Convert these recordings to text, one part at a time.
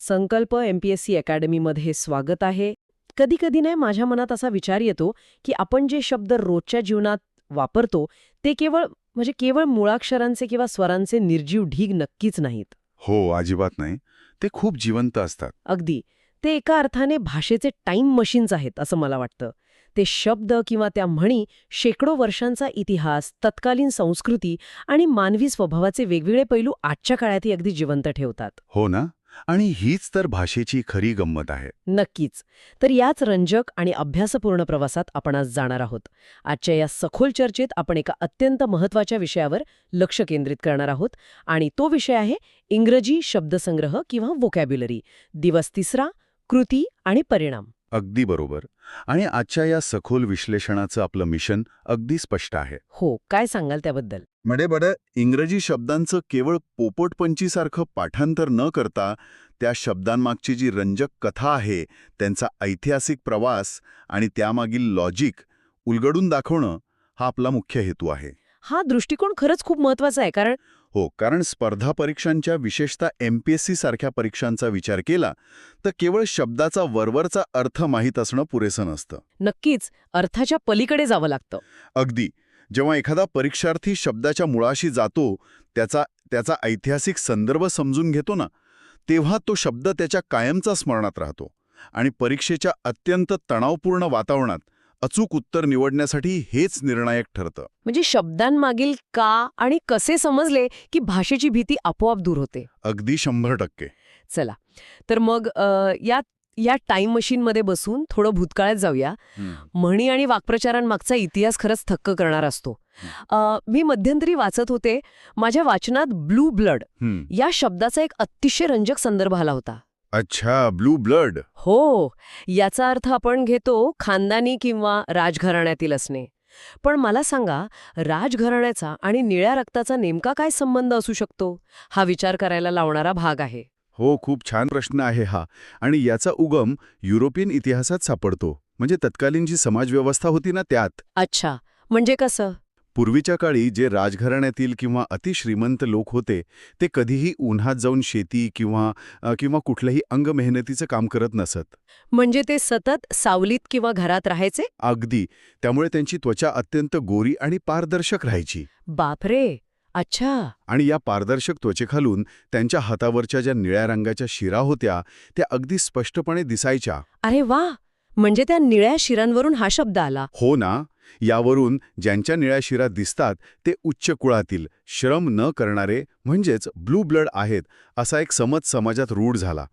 संकल्प MPSC अकॅडमीमध्ये स्वागत आहे. कधी कधी नाही माझ्या मनात असा विचार येतो की आपण जे शब्द रोजच्या जीवनात वापरतो ते केवळ मुळाक्षरांचे किंवा स्वरांचे निर्जीव ढीग नक्कीच नाहीत. हो, अजिबात नाही. ते खूप जिवंत असतात. अगदी. ते एका अर्थाने भाषेचे टाईम मशीन्स आहेत असं मला वाटतं. ते शब्द किंवा त्या म्हणी शेकडो वर्षांचा इतिहास, तत्कालीन संस्कृती आणि मानवी स्वभावाचे वेगवेगळे पैलू आजच्या काळातही अगदी जिवंत ठेवतात. हो ना? आणि हीच तर भाषेची खरी गंमत आहे. नक्कीच. तर याच रंजक आणि अभ्यासपूर्ण प्रवासात आपण आज जाणार आहोत. आजच्या या सखोल चर्चेत आपण एका अत्यंत महत्त्वाच्या विषयावर लक्ष केंद्रित करणार आहोत आणि तो विषय आहे इंग्रजी शब्दसंग्रह किंवा व्होकॅब्युलरी. दिवस 3, कृती आणि परिणाम. अगदी बरोबर. आणि आजच्या या सखोल विश्लेषणाचं आपलं मिशन अगदी स्पष्ट आहे. हो, काय सांगाल त्याबद्दल? बडे इंग्रजी शब्दांचं केवळ पोपटपंचीसारखं पाठांतर न करता त्या शब्दांमागची जी रंजक कथा आहे, त्यांचा ऐतिहासिक प्रवास आणि त्यामागील लॉजिक उलगडून दाखवणं हा आपला मुख्य हेतू आहे. हा दृष्टिकोन खरंच खूप महत्वाचा आहे, कारण स्पर्धा परीक्षांच्या विशेषतः MPSC सारख्या परीक्षांचा विचार केला तर केवळ शब्दाचा वरवरचा अर्थ माहीत असणं पुरेसं नसतं. नक्कीच अर्थाच्या पलीकडे जावं लागतं. अगदी. जेव्हा एखादा परीक्षार्थी शब्दाच्या मुळाशी जातो, त्याचा ऐतिहासिक संदर्भ समजून घेतो ना, तेव्हा तो शब्द त्याच्या कायमचा स्मरणात राहतो आणि परीक्षेच्या अत्यंत तणावपूर्ण वातावरणात अचूक उत्तर निवडण्यासाठी हेच निर्णायक ठरतं. म्हणजे शब्दांमागील का आणि कसे समजले की भाषेची भीती आपोआप दूर होते. अगदी 100%. चला, तर मग या टाईम मशीनमध्ये बसून थोडं भूतकाळात जाऊया. म्हणी आणि वाक्प्रचारांमागचा इतिहास खरंच थक्क करणार असतो. मी मध्यंतरी वाचत होते, माझ्या वाचनात ब्लू ब्लड या शब्दाचा एक अतिशय रंजक संदर्भ आला होता. अच्छा, ब्लू ब्लड. हो, याचा अर्थ आपण घेतो खानदानी किंवा राजघराण्यातील असणे. पण मला सांगा, राजघराण्याचा आणि निळ्या रक्ताचा नेमका काय संबंध असू शकतो? हा विचार करायला लावणारा भाग आहे. हो, खूप छान प्रश्न आहे हा. आणि याचा उगम युरोपियन इतिहासात सापडतो. म्हणजे तत्कालीन जी समाजव्यवस्था होती ना त्यात. अच्छा, म्हणजे कसं? पूर्वीच्या काळी जे राजघराण्यातील किंवा अतिश्रीमंत लोक होते ते कधीही उन्हात जाऊन शेती किंवा कुठलंही अंगमेहनतीचं काम करत नसत. म्हणजे ते सतत सावलीत किंवा घरात राहायचे? अगदी. त्यामुळे त्यांची त्वचा अत्यंत गोरी आणि पारदर्शक राहायची. बापरे, अच्छा. आणि या पारदर्शक त्वचेखालून त्यांच्या हातावरच्या ज्या निळ्या रंगाच्या शिरा होत्या त्या अगदी स्पष्टपणे दिसायच्या. अरे वा, म्हणजे त्या निळ्या शिरांवरून हा शब्द आला. हो ना. यावरून ज्यांच्या निळ्या शिरा दिसतात ते उच्च कुळातील, श्रम न करणारे म्हणजेच ब्लू ब्लड आहेत असा एक समज समाजात रूढ झाला.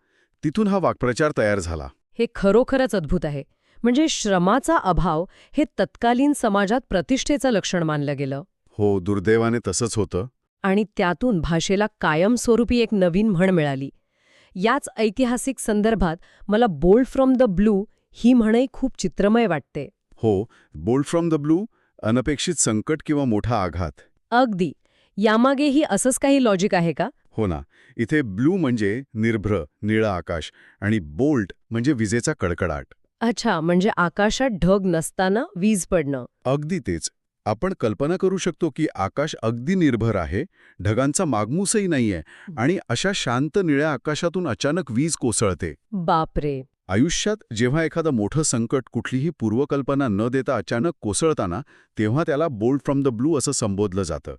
तिथून हा वाक्प्रचार तयार झाला. हे खरोखरच अद्भुत आहे. म्हणजे श्रमाचा अभाव हे तत्कालीन समाजात प्रतिष्ठेचं लक्षण मानलं गेलं. हो, दुर्दैवाने तसंच होतं. आणि त्यातून भाषेला कायमस्वरूपी एक नवीन म्हण मिळाली. याच ऐतिहासिक संदर्भात मला बोल्ड फ्रॉम द ब्लू ही म्हणही खूप चित्रमय वाटते. हो, बोल्ड फ्रॉम द ब्लू, अनपेक्षित संकट किंवा मोठा आघात. अगदी. यामागेही असंच काही लॉजिक आहे का? हो ना. इथे ब्लू म्हणजे निर्भ्र, निळं आकाश आणि बोल्ट म्हणजे विजेचा कडकडाट. अच्छा, म्हणजे आकाशात ढग नसताना वीज पडणं. अगदी तेच. आपण कल्पना करू शकतो की आकाश अगदी निर्भर आहे, ढगांचा मागमूसही नाहीये आणि अशा शांत निळ्या आकाशातून अचानक वीज कोसळते. बापरे. आयुष्यात जेव्हा एखादं मोठं संकट कुठलीही पूर्वकल्पना न देता अचानक कोसळताना तेव्हा त्याला बोल्ड फ्रॉम द ब्लू असं संबोधलं जातं.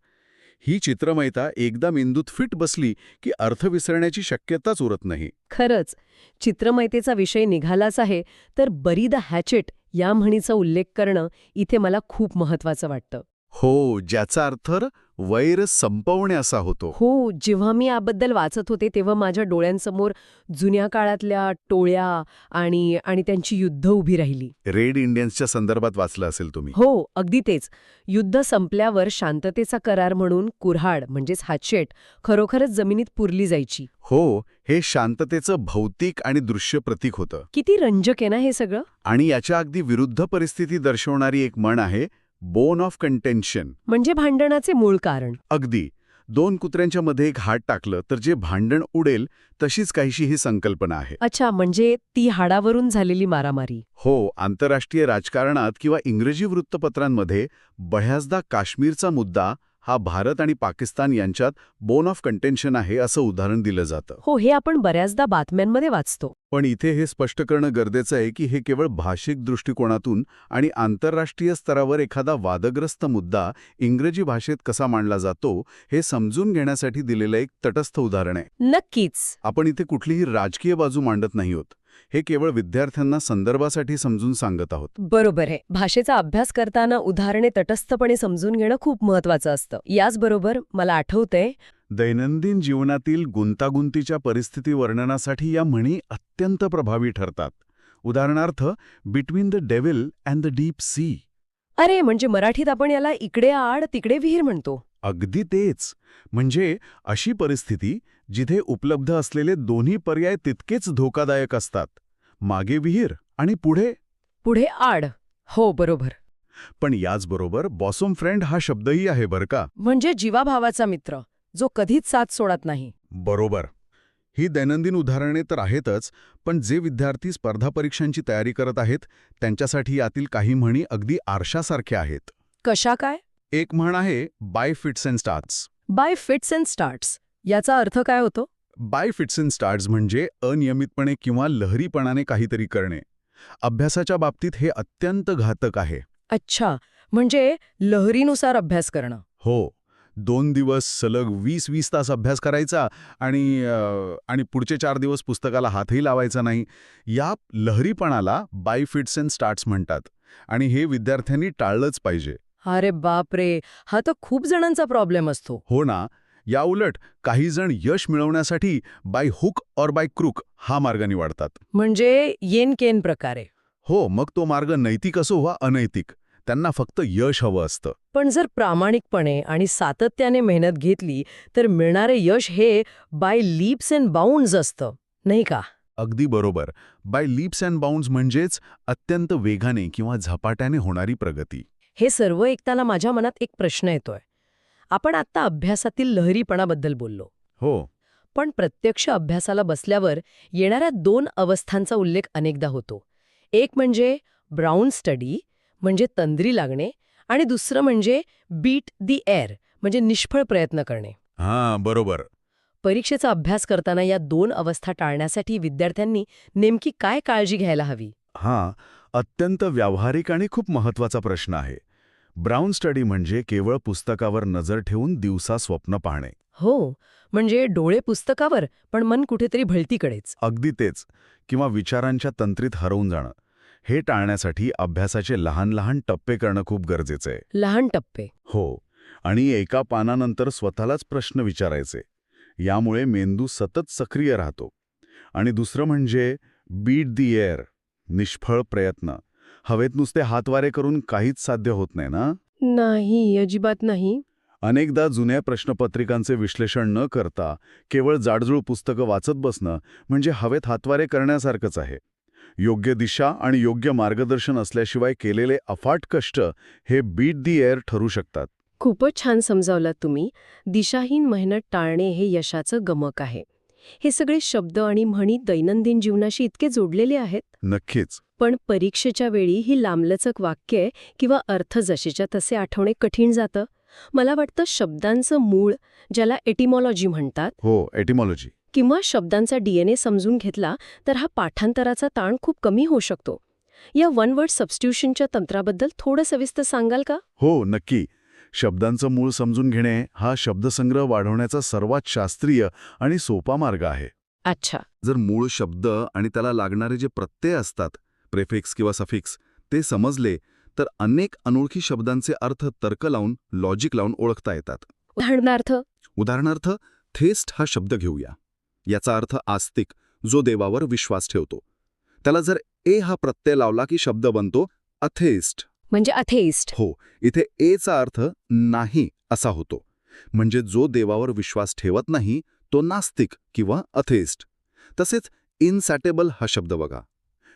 ही चित्रमयता एकदा मेंदूत फिट बसली की अर्थ विसरण्याची शक्यताच उरत नाही. खरंच, चित्रमयतेचा विषय निघालाच आहे तर बरी द हॅचेट या म्हणीचा उल्लेख करणं इथे मला खूप महत्वाचं वाटतं. हो, ज्याचा अर्थ वैर संपवणे असा होतो. हो, जेव्हा मी याबद्दल वाचत होते तेव्हा माझ्या डोळ्यांसमोर जुन्या काळातल्या टोळ्या आणि त्यांची युद्ध उभी राहिली. रेड इंडियन्सच्या संदर्भात वाचलं असेल तुम्ही. हो, अगदी तेच. युद्ध संपल्यावर शांततेचा करार म्हणून कुऱ्हाड म्हणजेच हातशेट खरोखरच जमिनीत पुरली जायची. हो, हे शांततेचं भौतिक आणि दृश्य प्रतीक होतं. किती रंजक आहे ना हे सगळं. आणि याच्या अगदी विरुद्ध परिस्थिती दर्शवणारी एक म्हण आहे, बोन ऑफ कंटेन्शन. म्हणजे भांडणाचे मूळ कारण. अगदी. 2 कुत्र्यांच्या मध्ये एक हाड टाकलं तर जे भांडण उडेल तशीच काहीशी ही संकल्पना आहे. अच्छा, म्हणजे ती हाडावरून झालेली मारामारी. हो, आंतरराष्ट्रीय राजकारणात किंवा इंग्रजी वृत्तपत्रांमध्ये बऱ्याचदा काश्मीरचा मुद्दा हा भारत आणि पाकिस्तान यांच्यात बोन ऑफ कंटेन्शन आहे असं उदाहरण दिलं जातं. हो, हे आपण बऱ्याचदा बातम्यांमध्ये वाचतो. पण इथे हे स्पष्ट करणं गरजेचं आहे की हे केवळ भाषिक दृष्टिकोनातून आणि आंतरराष्ट्रीय स्तरावर एखादा वादग्रस्त मुद्दा इंग्रजी भाषेत कसा मांडला जातो हे समजून घेण्यासाठी दिलेलं एक तटस्थ उदाहरण आहे. नक्कीच. आपण इथे कुठलीही राजकीय बाजू मांडत नाही आहोत. हे केवळ विद्यार्थ्यांना संदर्भासाठी समजून सांगत आहोत. बरोबर आहे. भाषेचा अभ्यास करताना उदाहरणे तटस्थपणे समजून घेणं खूप महत्वाचं असतं. याचबरोबर मला आठवतंय, दैनंदिन जीवनातील गुंतागुंतीच्या परिस्थिती वर्णनासाठी या म्हणी अत्यंत प्रभावी ठरतात. उदाहरणार्थ, between the devil and the deep sea. अरे म्हणजे मराठीत आपण याला इकडे आड तिकडे विहीर म्हणतो. अगदी तेच. म्हणजे अशी परिस्थिती जिथे उपलब्ध असलेले दोन्ही पर्याय तितकेच धोकादायक असतात. मागे विहीर आणि पुढे आड. हो, बरोबर. पण याचबरोबर बॉसम फ्रेंड हा शब्दही आहे बरं का. म्हणजे जीवाभावाचा मित्र, जो कधीच साथ सोडत नाही. बरोबर. ही दैनंदिन उदाहरणे तर आहेतच, पण जे विद्यार्थी स्पर्धा परीक्षांची तयारी करत आहेत त्यांच्यासाठी यातील काही म्हणी अगदी आरशासारख्या आहेत. कशा काय? एक म्हण आहे bye fits and starts. Bye fits and starts याचा अर्थ काय होतो? बाय फिट्स अँड स्टार्ट्स म्हणजे अनियमितपणे किंवा लहरीपणाने काहीतरी करणे. अभ्यासाच्या बाबतीत हे अत्यंत घातक आहे. अच्छा, म्हणजे लहरीनुसार अभ्यास करणं. हो. 2 दिवस सलग 20-20 तास अभ्यास करायचा आणि पुढचे 4 दिवस पुस्तकाला हातही लावायचा नाही. या लहरीपणाला बाय फिट्स अँड स्टार्ट्स म्हणतात आणि हे विद्यार्थ्यांनी टाळलंच पाहिजे. अरे बापरे, हा तर खूप जणांचा प्रॉब्लेम असतो. हो ना. याउलट काही जण यश मिळवण्यासाठी बाय हुक और बाय क्रूक हा मार्ग निवडतात. म्हणजे येन केन प्रकारे. हो, मग तो मार्ग नैतिक असो वा अनैतिक, त्यांना फक्त यश हवं असतं. पण जर प्रामाणिकपणे आणि सातत्याने मेहनत घेतली तर मिळणारे यश हे बाय लीप्स अँड बाउंड्स असतं, नाही का? अगदी बरोबर. बाय लीप्स अँड बाउंड्स म्हणजेच अत्यंत वेगाने किंवा झपाट्याने होणारी प्रगती. हे सर्व ऐकताना माझ्या मनात एक प्रश्न येतोय. आपण आत्ता अभ्यासातील लहरीपणाबद्दल बोललो. हो. पण प्रत्यक्ष अभ्यासाला बसल्यावर येणाऱ्या 2 अवस्थांचा उल्लेख अनेकदा होतो. एक म्हणजे ब्राउन स्टडी, म्हणजे तंद्री लागणे, आणि दुसरं म्हणजे बीट दी एअर, म्हणजे निष्फळ प्रयत्न करणे. हां, बरोबर. परीक्षेचा अभ्यास करताना या 2 अवस्था टाळण्यासाठी विद्यार्थ्यांनी नेमकी काय काळजी घ्यायला हवी? हां, अत्यंत व्यावहारिक आणि खूप महत्त्वाचा प्रश्न आहे. ब्राउन स्टडी म्हणजे केवळ पुस्तकावर नजर ठेवून दिवसा स्वप्न पाहणे. हो, म्हणजे डोळे पुस्तकावर पण मन कुठेतरी भलतीकडेच. अगदी तेच. किंवा विचारांच्या तंत्रीत हरवून जाणं. हे टाळण्यासाठी अभ्यासाचे लहान लहान टप्पे करणं खूप गरजेचं आहे. लहान टप्पे. हो. आणि एका पानानंतर स्वतःलाच प्रश्न विचारायचे. यामुळे मेंदू सतत सक्रिय राहतो. आणि दुसरं म्हणजे बीट दी एअर, निष्फळ प्रयत्न. हवेत नुसते हातवारे करून काहीच साध्य होत नाही ना. नाही, अजिबात नाही. अनेकदा जुन्या प्रश्नपत्रिकांचे विश्लेषण न करता केवळ जाडजूळ पुस्तकं वाचत बसणं म्हणजे हवेत हातवारे करण्यासारखंच आहे. योग्य दिशा आणि योग्य मार्गदर्शन असल्याशिवाय केलेले अफाट कष्ट हे बीट दी एअर ठरू शकतात. खूपच छान समजावलात तुम्ही. दिशाहीन मेहनत टाळणे हे यशाचं गमक आहे. हे सगळे शब्द आणि म्हणी दैनंदिन जीवनाशी इतके जोडलेले आहेत. नक्कीच. पण परीक्षेच्या वेळी ही लांबलचक वाक्ये किंवा अर्थ जसेच्या तसे आठवणे कठीण जातं. मला वाटतं शब्दांचं मूळ, ज्याला एटिमॉलॉजी म्हणतात, हो, एटिमॉलॉजी. किंवा शब्दांचा DNA समजून घेतला तर हा पाठांतराचा ताण खूप कमी होऊ शकतो. या वन वर्ड सबस्टिट्यूशनच्या तंत्राबद्दल थोडं सविस्तर सांगाल का? हो, नक्की. शब्दांचं मूळ समजून घेणे हा शब्दसंग्रह वाढवण्याचा सर्वात शास्त्रीय आणि सोपा मार्ग आहे. अच्छा. जर मूळ शब्द आणि त्याला लागणारे जे प्रत्यय असतात, प्रेफिक्स किंवा सफिक्स, ते समजले तर अनेक अनोळखी शब्दांचे अर्थ तर्क लावून, लॉजिक लावून ओळखता येतात. उदाहरणार्थ थेस्ट हा शब्द घेऊया. याचा अर्थ आस्तिक, जो देवावर विश्वास ठेवतो. त्याला जर ए हा प्रत्यय लावला की शब्द बनतो अथेस्ट. म्हणजे अथेइस्ट. हो, इथे एचा अर्थ नाही असा होतो. म्हणजे जो देवावर विश्वास ठेवत नाही तो नास्तिक किंवा अथेइस्ट. तसेच इनसॅटेबल हा शब्द बघा.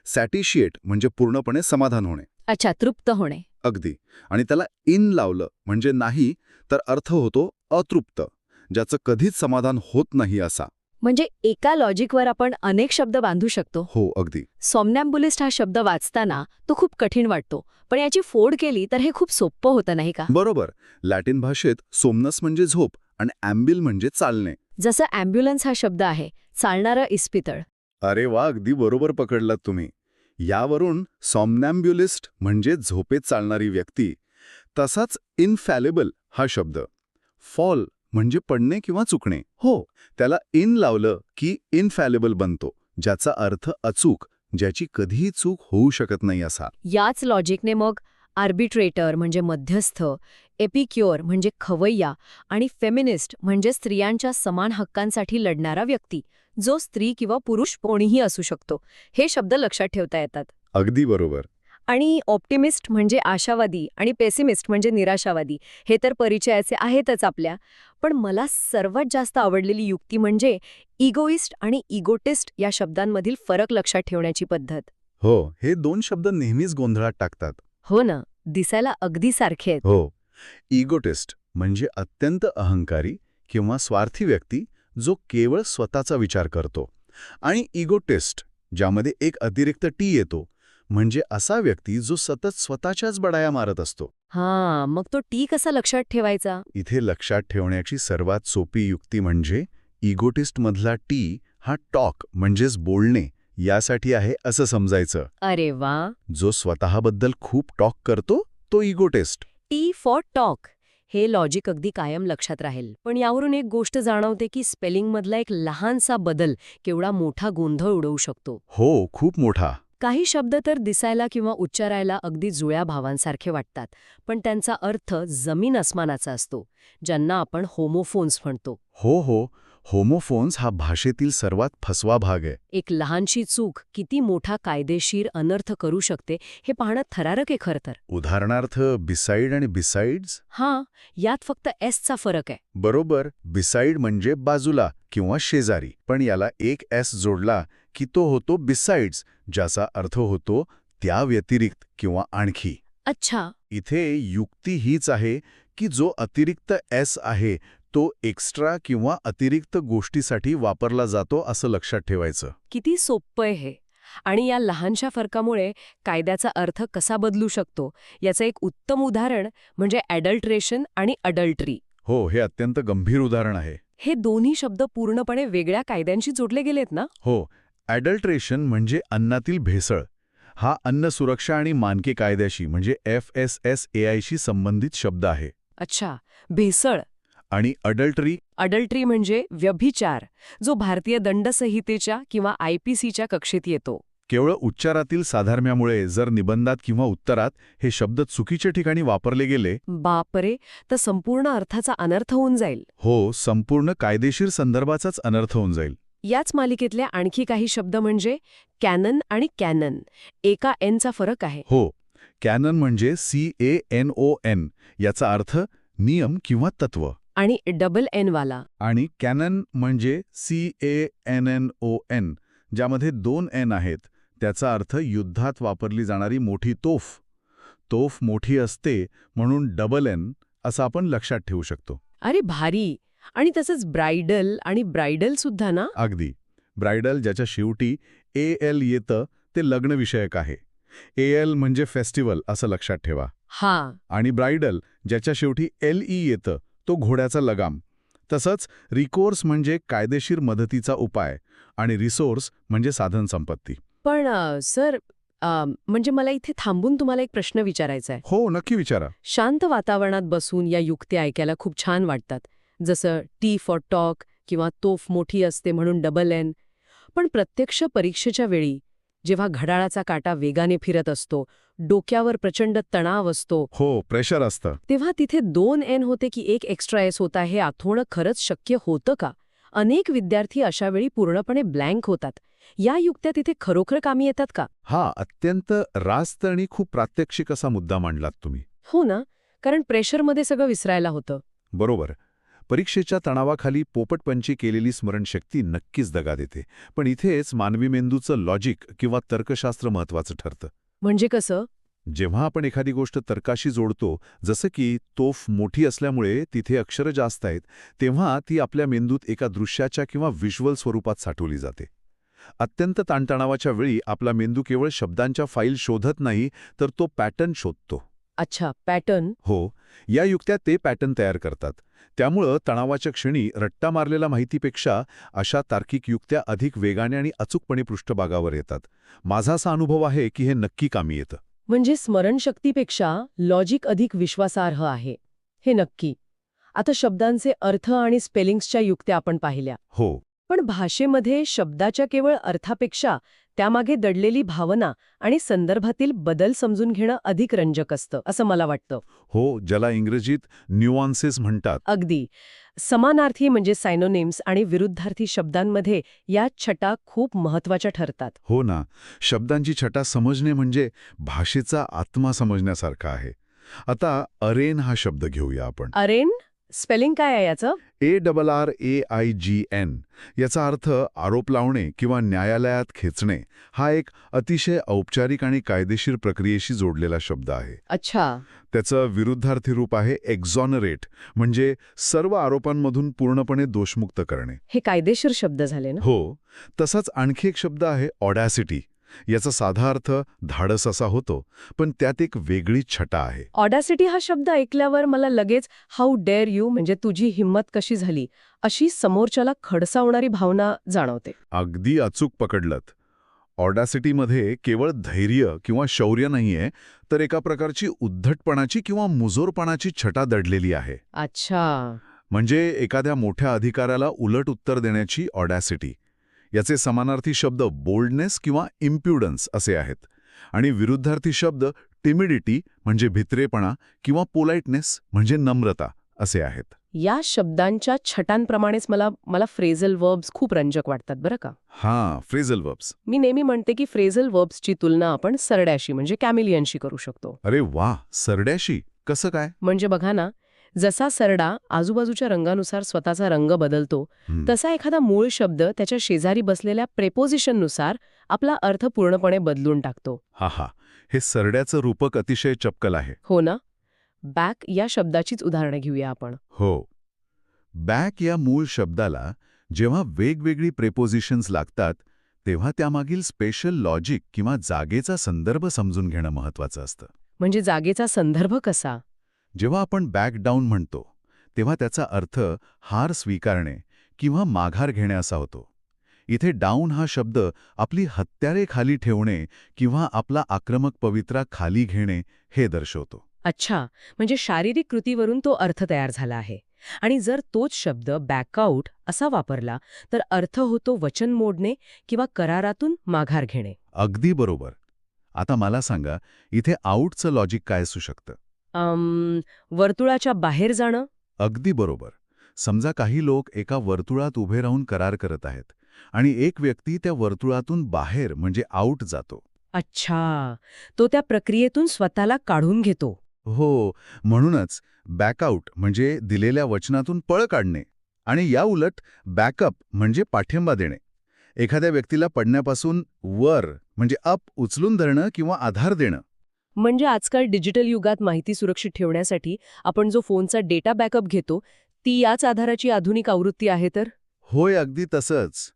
सॅटिशिएट म्हणजे पूर्णपणे समाधान होणे. अच्छा, तृप्त होणे. अगदी. आणि त्याला इन लावलं म्हणजे नाही, तर अर्थ होतो अतृप्त, ज्याचं कधीच समाधान होत नाही असा. म्हणजे एका लॉजिकवर आपण अनेक शब्द बांधू शकतो. हो, अगदी. सॉम्नॅम्बुलिस्ट हा शब्द वाचताना तो खूप कठीण वाटतो, पण याची फोड केली तर हे खूप सोपं होतं नाही का? बरोबर. लॅटिन भाषेत सोमनस म्हणजे झोप आणि ॲम्बिल म्हणजे चालणे. जसं ॲम्ब्युलन्स हा शब्द आहे, चालणारं इस्पितळ. अरे वा, अगदी बरोबर पकडलात तुम्ही. यावरून सॉम्नॅम्ब्युलिस्ट म्हणजे झोपेत चालणारी व्यक्ती. तसाच इनफॅलेबल हा शब्द. फॉल म्हणजे पडणे किंवा चुकणे. हो, त्याला इन लावलं की इनफॅलेबल बनतो, ज्याचा अर्थ अचूक, ज्याची कधीही चूक होऊ शकत नाही असा. याच लॉजिकने मग आर्बिट्रेटर म्हणजे मध्यस्थ, एपिक्युअर म्हणजे खवय्या आणि फेमिनिस्ट म्हणजे स्त्रियांच्या समान हक्कांसाठी लढणारा व्यक्ती, जो स्त्री किंवा पुरुष कोणीही असू शकतो, हे शब्द लक्षात ठेवता येतात. अगदी बरोबर. आणि ऑप्टिमिस्ट म्हणजे आशावादी आणि पेसिमिस्ट म्हणजे निराशावादी, हे तर परिचयाचे आहेतच आपल्या. पण मला सर्वात जास्त आवडलेली युक्ती म्हणजे इगोइस्ट आणि इगोटिस्ट या शब्दांमधील फरक लक्षात ठेवण्याची पद्धत. हो, हे दोन शब्द नेहमीच गोंधळात टाकतात. हो ना, दिसायला अगदी सारखे आहेत. हो. इगोटिस्ट म्हणजे अत्यंत अहंकारी किंवा स्वार्थी व्यक्ती, जो केवळ स्वतःचा विचार करतो. आणि इगोटिस्ट, ज्यामध्ये एक अतिरिक्त टी येतो, म्हणजे असा व्यक्ती जो सतत स्वतःच्याच बडाया मारत असतो. हां, मग तो टी कसा लक्षात ठेवायचा? इथे लक्षात ठेवण्याची सर्वात सोपी युक्ती म्हणजे इगोटिस्टमधला टी हा टॉक म्हणजेच बोलणे यासाठी आहे असं समजायचं. अरे वा, जो स्वतःबद्दल खूप टॉक करतो तो इगोटिस्ट. T for talk. हे लॉजिक अगदी कायम लक्षात राहील. पण यावरून एक गोष्ट जाणवते की स्पेलिंगमधला एक लहानसा बदल केवढा मोठा गोंधळ उडवू शकतो. हो, खूप मोठा. काही शब्द तर दिसायला किंवा उच्चारायला अगदी जुळ्या भावांसारखे वाटतात, पण त्यांचा अर्थ जमीन अस्मानाचा असतो, ज्यांना आपण होमोफोन्स म्हणतो. हो, होमोफोन्स हा भाषेतील सर्वात फसवा भाग आहे. एक लहानशी चूक किती मोठा कायदेशीर अनर्थ करू शकते हे पाहणं थरारक आहे खरं तर. उदाहरणार्थ बिसाईड आणि बिसाईड्स. हां, यात फक्त एसचा फरक आहे. बरोबर, बिसाईड म्हणजे बाजूला किंवा शेजारी, पण याला एक एस जोडला की तो होतो बिसाईड्स, ज्याचा अर्थ होतो त्या व्यतिरिक्त किंवा आणखी. अच्छा, इथे युक्ती हीच आहे की जो अतिरिक्त एस आहे तो एक्स्ट्रा किंवा अतिरिक्त गोष्टीसाठी वापरला जातो असं लक्षात ठेवायचं. किती सोपं आहे हे. आणि या लहानशा फरकामुळे कायद्याचा अर्थ कसा बदलू शकतो याचं एक उत्तम उदाहरण म्हणजे ॲडल्ट्रेशन आणि अडल्टरी. हो, हे अत्यंत गंभीर उदाहरण आहे. हे दोन्ही शब्द पूर्णपणे वेगळ्या कायद्यांशी जोडले गेलेत ना? हो, ॲडल्ट्रेशन म्हणजे अन्नातील भेसळ. हा अन्न सुरक्षा आणि मानके कायद्याशी म्हणजे FSSAIशी संबंधित शब्द आहे. अच्छा, भेसळ. आणि अडल्टरी म्हणजे व्यभिचार, जो भारतीय दंडसंहितेच्या किंवा IPCच्या कक्षेत येतो. केवळ उच्चारातील साधर्म्यामुळे जर निबंधात किंवा उत्तरात हे शब्द चुकीच्या ठिकाणी वापरले गेले, बापरे, तर संपूर्ण अर्थाचा अनर्थ होऊन जाईल. हो, संपूर्ण कायदेशीर संदर्भाचाच अनर्थ होऊन जाईल. याच मालिकेतल्या आणखी काही शब्द म्हणजे कॅनन आणि कॅनन. एका एनचा फरक आहे. हो, कॅनन म्हणजे CANON, याचा अर्थ नियम किंवा तत्व. आणि डबल एन वाला. आणि कॅनन म्हणजे CANNON, ज्यामध्ये 2 N आहेत. त्याचा अर्थ युद्धात वापरली जाणारी मोठी तोफ. तोफ मोठी असते म्हणून डबल एन असं आपण लक्षात ठेवू शकतो. अरे भारी. आणि तसंच ब्राइडल आणि ब्राइडल सुद्धा ना? अगदी. ब्राइडल ज्याच्या शेवटी AL येतं ते लग्नविषयक आहे. AL म्हणजे फेस्टिवल असं लक्षात ठेवा. हां. आणि ब्राइडल ज्याच्या शेवटी LE येतं तो घोड्याचा लगाम. तसंच रिकोर्स म्हणजे कायदेशीर मदतीचा उपाय आणि रिसोर्स म्हणजे साधन संपत्ती. पण सर, म्हणजे मला इथे थांबून तुम्हाला एक प्रश्न विचारायचा आहे. हो, नक्की विचारा. शांत वातावरणात बसून या युक्ती ऐकायला खूप छान वाटतात, जसं टी फॉर टॉक किंवा तोफ मोठी असते म्हणून डबल एन. पण प्रत्यक्ष परीक्षेच्या वेळी जेव्हा घड्याळाचा काटा वेगाने फिरत असतो, डोक्यावर प्रचंड तणाव असतो, हो, प्रेशर असतं. तेव्हा तिथे 2 एन होते की एक एक्स्ट्रा एस होता हे आठवणं खरंच शक्य होतं का? अनेक विद्यार्थी अशा वेळी पूर्णपणे ब्लँक होतात. या युक्त्या तिथे खरोखर कामी येतात का? हा अत्यंत रास्त आणि खूप प्रात्यक्षिक असा मुद्दा मांडलात तुम्ही. हो ना, कारण प्रेशरमध्ये सगळं विसरायला होतं. बरोबर. परीक्षेच्या तणावाखाली पोपटपंची केलेली स्मरणशक्ती नक्कीच दगा देते. पण इथेच मानवी मेंदूचं लॉजिक किंवा तर्कशास्त्र महत्वाचं ठरतं. म्हणजे कसं? जेव्हा आपण एखादी गोष्ट तर्काशी जोडतो, जसं की तोफ मोठी असल्यामुळे तिथे अक्षरं जास्त आहेत, तेव्हा ती आपल्या मेंदूत एका दृश्याच्या किंवा व्हिज्युअल स्वरूपात साठवली जाते. अत्यंत ताणतणावाच्या वेळी आपला मेंदू केवळ शब्दांच्या फाईल शोधत नाही, तर तो पॅटर्न शोधतो. अच्छा, पॅटर्न. हो, या युक्त्या ते पॅटर्न तयार करतात. त्यामुळं तणावाच्या क्षणी रट्टा मारलेल्या माहितीपेक्षा अशा तार्किक युक्त्या अधिक वेगाने आणि अचूकपणे पृष्ठभागावर येतात. माझा असा अनुभव आहे की हे नक्की कामी येतं. म्हणजे स्मरणशक्तीपेक्षा लॉजिक अधिक विश्वासार्ह आहे. हे नक्की. आता शब्दांचे अर्थ आणि स्पेलिंग्सच्या युक्त्या आपण पाहिल्या. हो, पण भाषेमध्ये शब्दाच्या केवळ अर्थापेक्षा त्यामागे दडलेली भावना आणि संदर्भातील बदल समजून घेणं अधिक रंजक असतं, असं मला वाटतं. हो, ज्याला इंग्रजीत न्यूआन्सेस म्हणतात. अगदी. समानार्थी म्हणजे सायनोनिम्स आणि विरुद्धार्थी शब्दांमध्ये या छटा खूप महत्वाच्या ठरतात. हो ना, शब्दांची छटा समजणे म्हणजे भाषेचा आत्मा समजण्यासारखा आहे. आता अरेन हा शब्द घेऊया आपण. अरेन? स्पेलिंग काय आहे याचं? ARRAIGN. याचा अर्थ आरोप लावणे किंवा न्यायालयात खेचणे. हा एक अतिशय औपचारिक आणि कायदेशीर प्रक्रियेशी जोडलेला शब्द आहे. अच्छा. त्याचं विरुद्धार्थी रूप आहे एक्झॉनरेट, म्हणजे सर्व आरोपांमधून पूर्णपणे दोषमुक्त करणे. हे कायदेशीर शब्द झाले ना? हो, तसाच आणखी एक शब्द आहे ऑडॅसिटी. याचा साधा अर्थ धाडस असा होतो, पण त्यात एक वेगळी छटा आहे. ऑडॅसिटी हा शब्द ऐकल्यावर मला लगेच हाऊ डेअर यू म्हणजे तुझी हिंमत कशी झाली अशी समोरच्याला खडसावणारी भावना जाणवते. अगदी अचूक पकडलत. ऑडॅसिटीमध्ये केवळ धैर्य किंवा शौर्य नाहीये, तर एका प्रकारची उद्धटपणाची किंवा मुजोरपणाची छटा दडलेली आहे. अच्छा. म्हणजे एखाद्या मोठ्या अधिकाऱ्याला उलट उत्तर देण्याची ऑडॅसिटी. याचे समानार्थी शब्द बोल्डनेस किंवा इम्प्युडन्स असे आहेत. आणि विरुद्धार्थी शब्द टिमिडिटी म्हणजे भित्रेपणा किंवा पोलाइटनेस म्हणजे नम्रता असे आहेत. या शब्दांच्या छटांप्रमाणेच मला फ्रेझल वर्ब्स खूप रंजक वाटतात बरं का. हां, फ्रेझल वर्ब्स. मी नेहमी म्हणते की फ्रेझल वर्ब्सची तुलना आपण सरड्याशी म्हणजे कॅमिलियनशी करू शकतो. अरे वा, सरड्याशी कसं काय? म्हणजे बघा ना, जसा सरडा आजूबाजूच्या रंगानुसार स्वतःचा रंग बदलतो, तसा एखादा मूळ शब्द त्याच्या शेजारी बसलेल्या प्रेपोजिशननुसार आपला अर्थ पूर्णपणे बदलून टाकतो. हा, हे सरड्याचं रूपक अतिशय चपकल आहे. हो ना? बॅक या शब्दाचीच उदाहरणं घेऊया आपण. हो, बॅक या मूळ शब्दाला जेव्हा वेगवेगळी प्रेपोजिशन्स लागतात, तेव्हा त्यामागील स्पेशल लॉजिक किंवा जागेचा संदर्भ समजून घेणं महत्वाचं असतं. म्हणजे जागेचा संदर्भ कसा? जेव्हा आपण बॅक डाऊन म्हणतो, तेव्हा त्याचा अर्थ हार स्वीकारणे किंवा माघार घेणे असा होतो. इथे डाऊन हा शब्द आपली हत्यारे खाली ठेवणे किंवा आपला आक्रमक पवित्रा खाली घेणे हे दर्शवतो. अच्छा, म्हणजे शारीरिक कृतीवरून तो अर्थ तयार झाला आहे. आणि जर तोच शब्द बॅकआउट असा वापरला तर अर्थ होतो वचन मोडणे किंवा करारातून माघार घेणे. अगदी बरोबर. आता मला सांगा, इथे आऊटचं लॉजिक काय असू शकतं? वर्तुळाच्या बाहेर जाणं. अगदी बरोबर. समजा काही लोक एका वर्तुळात उभे राहून करार करत आहेत आणि एक व्यक्ती त्या वर्तुळातून बाहेर म्हणजे आऊट जातो. अच्छा, तो त्या प्रक्रियेतून स्वतःला काढून घेतो. हो, म्हणूनच बॅकआउट म्हणजे दिलेल्या वचनातून पळ काढणे आणि या उलट बॅकअप म्हणजे पाठिंबा देणे. एखाद्या व्यक्तीला पडण्यापासून वर म्हणजे अप उचलून धरणं किंवा आधार देणं. म्हणजे आजकाल डिजिटल युगात माहिती सुरक्षित ठेवण्यासाठी आपण जो फोनचा डेटा बॅकअप घेतो ती याच आधाराची आधुनिक आवृत्ती आहे तर. होय, अगदी तसंच.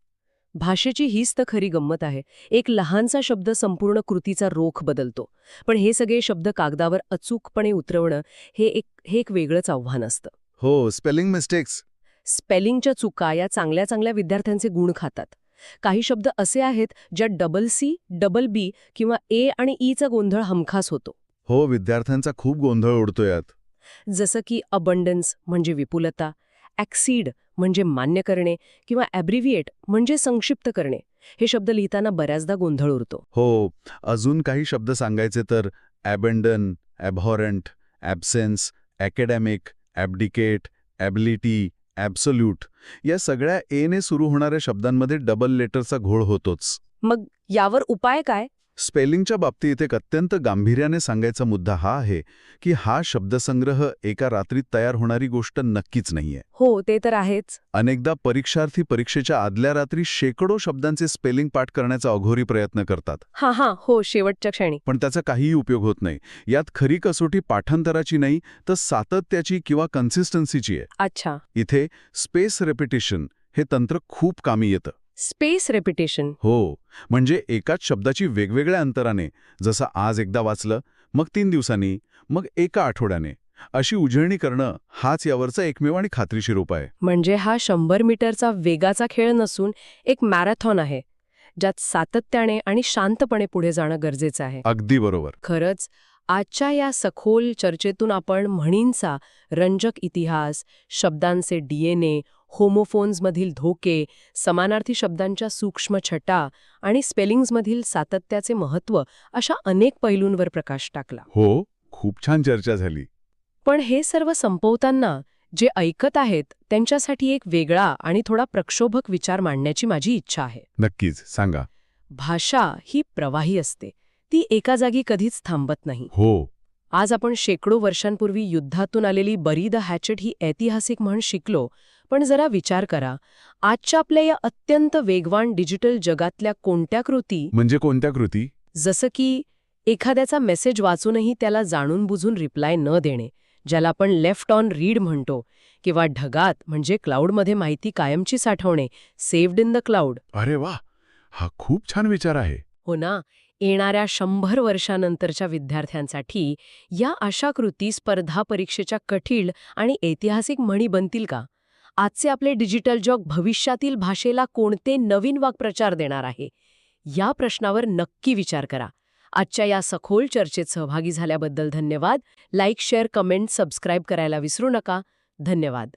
भाषेची हीच तर खरी गंमत आहे. एक लहानसा शब्द संपूर्ण कृतीचा रोख बदलतो. पण हे सगळे शब्द कागदावर अचूकपणे उतरवणं हे एक वेगळंच आव्हान असतं. हो, स्पेलिंग मिस्टेक्स. स्पेलिंगच्या चुका या चांगल्या चांगल्या विद्यार्थ्यांचे गुण खातात. काही शब्द असे आहेत ज्यात डबल सी, डबल बी किंवा ए आणि ईचा गोंधळ हमखास होतो. हो, विद्यार्थ्यांचा खूप गोंधळ उडतो यात. जसं की अबंडन्स म्हणजे विपुलता, ॲक्सीड म्हणजे मान्य करणे किंवा ॲब्रिव्हिएट म्हणजे संक्षिप्त करणे. हे शब्द लिहिताना बऱ्याचदा गोंधळ उरतो. हो, अजून काही शब्द सांगायचे तर ॲबंडन, ॲबहॉरंट, ॲब्सेन्स, ॲकॅडॅमिक, ॲब्डिकेट, ॲबिलिटी, ॲब्सोल्यूट या सगळ्या एने सुरू होणाऱ्या शब्दांमध्ये डबल लेटरचा घोळ होतोच. मग यावर उपाय काय? स्पेलिंगच्या बाबतीत एक अत्यंत गांभीर्याने सांगायचा मुद्दा हा आहे की हा शब्दसंग्रह एका रात्रीत तयार होणारी गोष्ट नक्कीच नाहीये. हो ते तर आहेच. अनेकदा परीक्षार्थी परीक्षेच्या आदल्या रात्री शेकडो शब्दांचे स्पेलिंग पाठ करण्याचा अघोरी प्रयत्न करतात. हो शेवटच्या क्षणी. पण त्याचा काहीही उपयोग होत नाही. यात खरी कसोटी पाठांतराची नाही तर सातत्याची किंवा कन्सिस्टन्सीची आहे. अच्छा. इथे स्पेस रेपिटेशन हे तंत्र खूप कामी येतं. Space repetition. हो, म्हणजे एकाच शब्दाची वेगवेगळ्या अंतराने, जसं आज एकदा वाचलं, मग 3 दिवसांनी, मग एका आठवड्याने, अशी उजळणी करणं हाच यावरचा एकमेव आणि खात्रीशीर उपाय आहे. म्हणजे हा 100 मीटरचा वेगाचा खेळ नसून एक मॅरेथॉन आहे ज्यात सातत्याने आणि शांतपणे पुढे जाणं गरजेचं आहे. अगदी बरोबर. खरंच आजच्या या सखोल चर्चेतून आपण म्हणींचा रंजक इतिहास, शब्दांचे DNA, होमोफोन्समधील धोके, समानार्थी शब्दांच्या सूक्ष्म छटा आणि स्पेलिंग्समधील सातत्याचे महत्त्व अशा अनेक पैलूंवर प्रकाश टाकला. हो, खूप छान चर्चा झाली. पण हे सर्व संपवताना जे ऐकत आहेत त्यांच्यासाठी एक वेगळा आणि थोडा प्रक्षोभक विचार मांडण्याची माझी इच्छा आहे. नक्कीच, सांगा. भाषा ही प्रवाही असते. ती एका जागी कधीच थांबत नाही. हो. आज आपण शेकडो वर्षांपूर्वी युद्धातून आलेली बरी द हॅचेट ही ऐतिहासिक म्हण शिकलो, पण जरा विचार करा, आजच्या आपल्या या अत्यंत वेगवान डिजिटल जगातल्या कोणत्या कृती, म्हणजे कोणत्या कृती? जसं की एखाद्याचा मेसेज वाचूनही त्याला जाणून बुजून रिप्लाय न देणे, ज्याला आपण लेफ्ट ऑन रीड म्हणतो, किंवा ढगात म्हणजे क्लाउडमध्ये माहिती कायमची साठवणे, सेव्ड इन द क्लाउड. अरे वा, हा खूप छान विचार आहे. हो ना. येणाऱ्या 100 वर्षानंतरच्या विद्यार्थ्यांसाठी या अशा कृती स्पर्धा परीक्षेच्या कठीण आणि ऐतिहासिक म्हणी बनतील का? आजचे आपले डिजिटल जग भविष्यातील भाषेला कोणते नवीन वाक्प्रचार देणार आहे? या प्रश्नावर नक्की विचार करा. आजच्या या सखोल चर्चेत सहभागी झाल्याबद्दल धन्यवाद. लाईक, शेअर, कमेंट, सबस्क्राईब करायला विसरू नका. धन्यवाद.